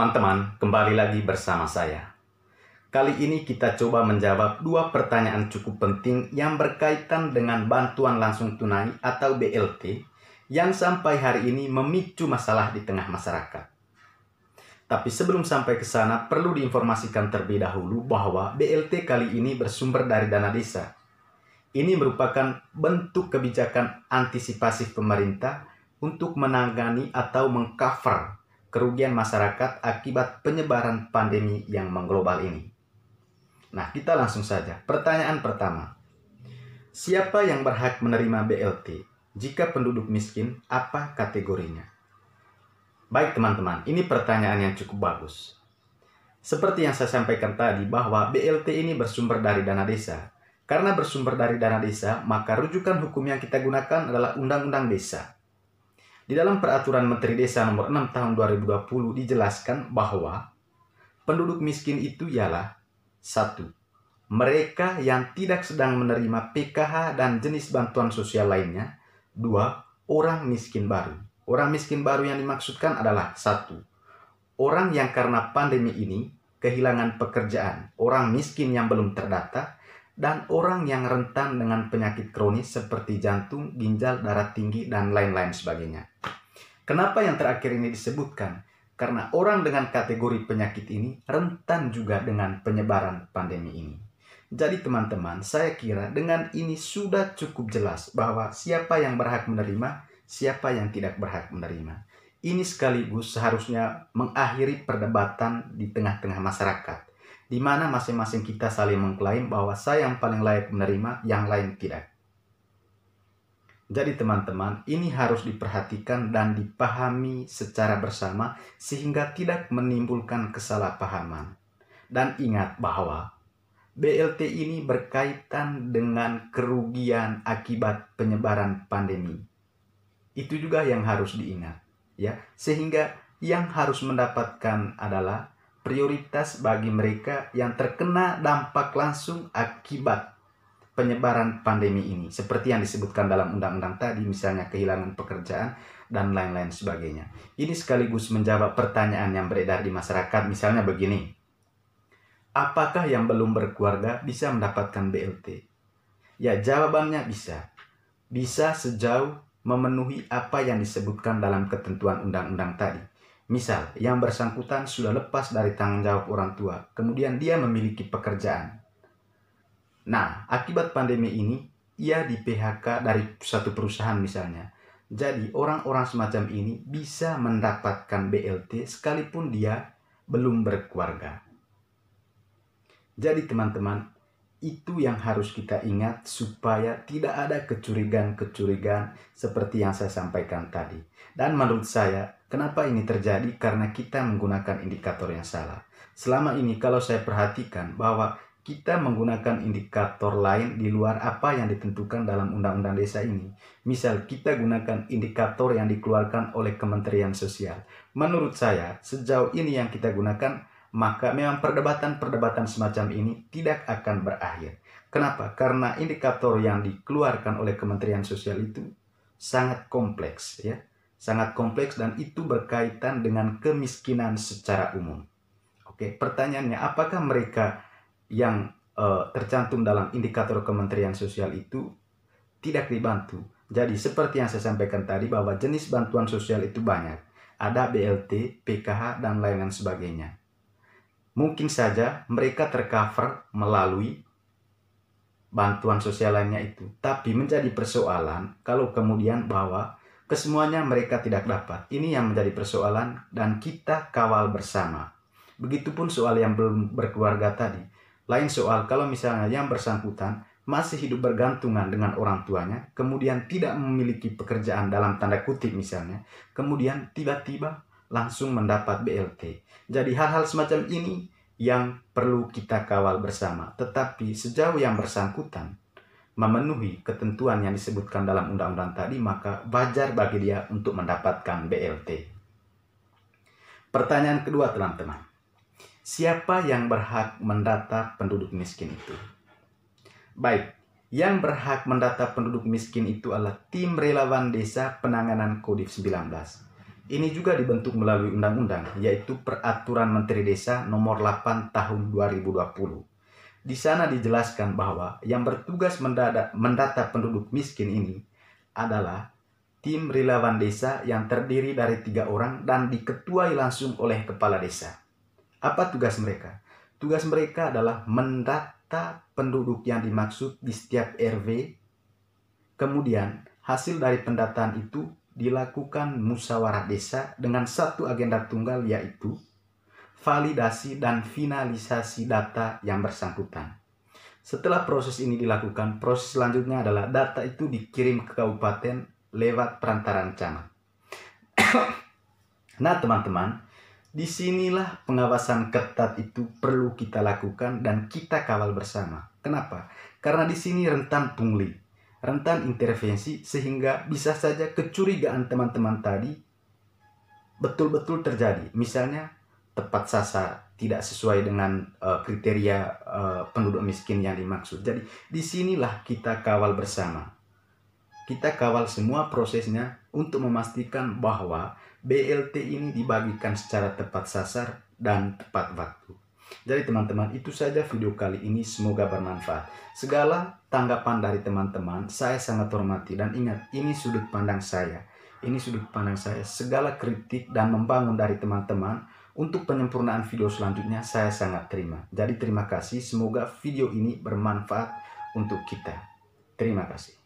teman-teman, kembali lagi bersama saya. Kali ini kita coba menjawab dua pertanyaan cukup penting yang berkaitan dengan bantuan langsung tunai atau BLT yang sampai hari ini memicu masalah di tengah masyarakat. Tapi sebelum sampai ke sana, perlu diinformasikan terlebih dahulu bahwa BLT kali ini bersumber dari dana desa. Ini merupakan bentuk kebijakan antisipasi pemerintah untuk menangani atau mengcover kerugian masyarakat akibat penyebaran pandemi yang mengglobal ini. Nah, kita langsung saja. Pertanyaan pertama. Siapa yang berhak menerima BLT? Jika penduduk miskin, apa kategorinya? Baik teman-teman, ini pertanyaan yang cukup bagus. Seperti yang saya sampaikan tadi bahwa BLT ini bersumber dari dana desa. Karena bersumber dari dana desa, maka rujukan hukum yang kita gunakan adalah Undang-Undang Desa. Di dalam Peraturan Menteri Desa Nomor 6 Tahun 2020 dijelaskan bahwa penduduk miskin itu ialah 1. Mereka yang tidak sedang menerima PKH dan jenis bantuan sosial lainnya. 2. Orang miskin baru. Orang miskin baru yang dimaksudkan adalah 1. Orang yang karena pandemi ini kehilangan pekerjaan, orang miskin yang belum terdata, dan orang yang rentan dengan penyakit kronis seperti jantung, ginjal, darah tinggi, dan lain-lain sebagainya. Kenapa yang terakhir ini disebutkan? Karena orang dengan kategori penyakit ini rentan juga dengan penyebaran pandemi ini. Jadi teman-teman, saya kira dengan ini sudah cukup jelas bahwa siapa yang berhak menerima, siapa yang tidak berhak menerima. Ini sekaligus seharusnya mengakhiri perdebatan di tengah-tengah masyarakat, di mana masing-masing kita saling mengklaim bahwa saya yang paling layak menerima, yang lain tidak. Jadi teman-teman, ini harus diperhatikan dan dipahami secara bersama sehingga tidak menimbulkan kesalahpahaman. Dan ingat bahwa BLT ini berkaitan dengan kerugian akibat penyebaran pandemi. Itu juga yang harus diingat, ya. Sehingga yang harus mendapatkan adalah prioritas bagi mereka yang terkena dampak langsung akibat penyebaran pandemi ini, seperti yang disebutkan dalam undang-undang tadi, misalnya kehilangan pekerjaan dan lain-lain sebagainya. Ini sekaligus menjawab pertanyaan yang beredar di masyarakat, misalnya begini. Apakah yang belum berkeluarga bisa mendapatkan BLT? Ya, jawabannya bisa. Bisa sejauh memenuhi apa yang disebutkan dalam ketentuan undang-undang tadi. Misal, yang bersangkutan sudah lepas dari tanggung jawab orang tua, kemudian dia memiliki pekerjaan. Nah, akibat pandemi ini, ia di PHK dari satu perusahaan misalnya. Jadi, orang-orang semacam ini bisa mendapatkan BLT sekalipun dia belum berkeluarga. Jadi, teman-teman, itu yang harus kita ingat supaya tidak ada kecurigaan-kecurigaan seperti yang saya sampaikan tadi. Dan menurut saya, kenapa ini terjadi? Karena kita menggunakan indikator yang salah. Selama ini kalau saya perhatikan bahwa kita menggunakan indikator lain di luar apa yang ditentukan dalam Undang-Undang Desa ini. Misal kita gunakan indikator yang dikeluarkan oleh Kementerian Sosial. Menurut saya, sejauh ini yang kita gunakan, maka memang perdebatan-perdebatan semacam ini tidak akan berakhir. Kenapa? Karena indikator yang dikeluarkan oleh Kementerian Sosial itu sangat kompleks, ya. Sangat kompleks dan itu berkaitan dengan kemiskinan secara umum. Oke, pertanyaannya, apakah mereka yang tercantum dalam indikator Kementerian Sosial itu tidak dibantu? Jadi seperti yang saya sampaikan tadi bahwa jenis bantuan sosial itu banyak. Ada BLT, PKH, dan lain-lain sebagainya. Mungkin saja mereka tercover melalui bantuan sosial lainnya itu. Tapi menjadi persoalan kalau kemudian bahwa kesemuanya mereka tidak dapat. Ini yang menjadi persoalan dan kita kawal bersama. Begitupun soal yang belum berkeluarga tadi. Lain soal kalau misalnya yang bersangkutan masih hidup bergantungan dengan orang tuanya, kemudian tidak memiliki pekerjaan dalam tanda kutip misalnya, kemudian tiba-tiba langsung mendapat BLT. Jadi hal-hal semacam ini yang perlu kita kawal bersama. Tetapi sejauh yang bersangkutan memenuhi ketentuan yang disebutkan dalam undang-undang tadi, maka wajar bagi dia untuk mendapatkan BLT. Pertanyaan kedua teman-teman. Siapa yang berhak mendata penduduk miskin itu? Baik, yang berhak mendata penduduk miskin itu adalah tim relawan desa penanganan COVID-19. Ini juga dibentuk melalui undang-undang, yaitu Peraturan Menteri Desa Nomor 8 Tahun 2020. Di sana dijelaskan bahwa yang bertugas mendata penduduk miskin ini adalah tim relawan desa yang terdiri dari 3 orang dan diketuai langsung oleh kepala desa. Apa tugas mereka? Tugas mereka adalah mendata penduduk yang dimaksud di setiap RW. Kemudian hasil dari pendataan itu dilakukan musyawarah desa dengan satu agenda tunggal, yaitu validasi dan finalisasi data yang bersangkutan. Setelah proses ini dilakukan, proses selanjutnya adalah data itu dikirim ke kabupaten lewat perantaran camat. Nah teman-teman, disinilah pengawasan ketat itu perlu kita lakukan dan kita kawal bersama. Kenapa? Karena di sini rentan pungli, rentan intervensi, sehingga bisa saja kecurigaan teman-teman tadi betul-betul terjadi. Misalnya tepat sasar, tidak sesuai dengan kriteria penduduk miskin yang dimaksud. Jadi disinilah kita kawal bersama. Kita kawal semua prosesnya untuk memastikan bahwa BLT ini dibagikan secara tepat sasar dan tepat waktu. Jadi teman-teman, itu saja video kali ini, semoga bermanfaat. Segala tanggapan dari teman-teman saya sangat hormati, dan ingat, ini sudut pandang saya. Ini sudut pandang saya. Segala kritik dan membangun dari teman-teman untuk penyempurnaan video selanjutnya saya sangat terima. Jadi terima kasih, semoga video ini bermanfaat untuk kita. Terima kasih.